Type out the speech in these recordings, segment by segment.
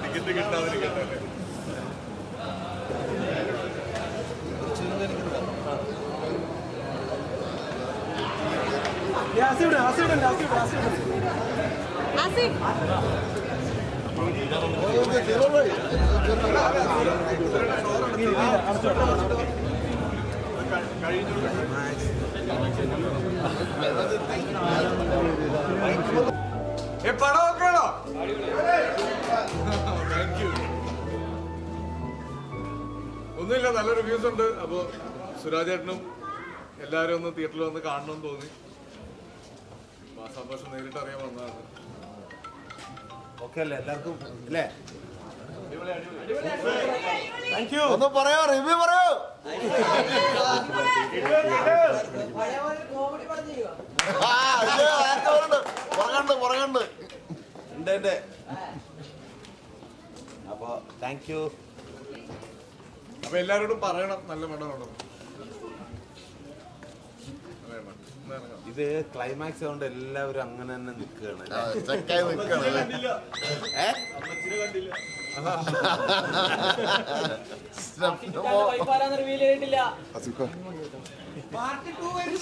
Ticket കിട്ടാതിരിക്കട്ടെ. പടമൊക്കെയാണോ? Thank you. ഒന്നുമില്ല, നല്ല റിവ്യൂസ് ഉണ്ട്. അപ്പൊ സുരാജ് ചേട്ടനും എല്ലാവരും ഒന്ന് തിയേറ്ററിൽ വന്ന് കാണണമെന്ന് തോന്നി. ആ സന്തോഷം നേരിട്ട് അറിയാൻ വന്നതാണ്. ഓക്കെ അല്ലേ എല്ലാവർക്കും അല്ലേ? ഒന്ന് പറയോ, റിവ്യൂ പറയോ. പുറകണ്ട് ഉണ്ട്. അപ്പൊ താങ്ക് യു. അപ്പൊ എല്ലാരോടും പറയണം നല്ല പടമാണോ. ഇത് ക്ലൈമാക്സ് ആയതുകൊണ്ട് എല്ലാവരും അങ്ങനെ തന്നെ നിൽക്കുകയാണ്.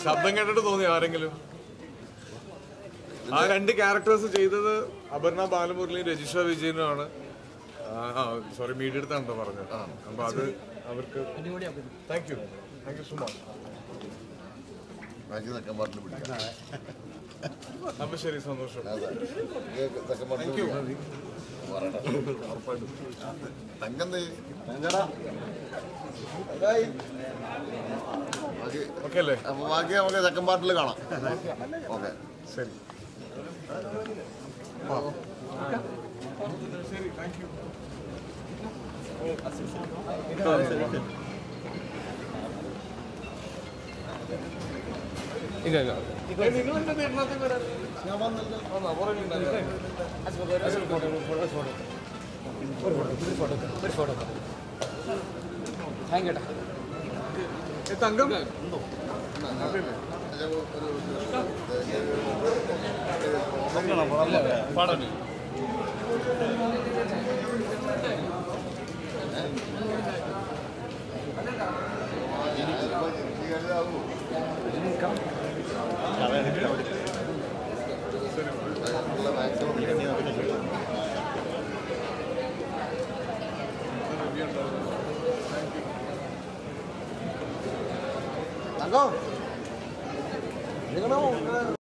ശബ്ദം കേട്ടിട്ട് തോന്നി ആരെങ്കിലും? ആ രണ്ട് ക്യാരക്ടേഴ്സ് ചെയ്തത് അപർണ ബാലമുരളിയും രജിഷ വിജയനുമാണ്. സോറി, മീഡിയ എടുത്താണോ പറഞ്ഞത്? അപ്പൊ അത് അവർക്ക് താങ്ക് യു സോ മച്ച്. അപ്പൊ ശരി, സന്തോഷം. ഓക്കെ അല്ലേ? ബാക്കി നമുക്ക് സെക്കൻഡ് പാർട്ടിൽ കാണാം. ഓക്കെ ശരി ശരി, താങ്ക് യു. തങ്കം പാടാൻ നിങ്ങളുടെ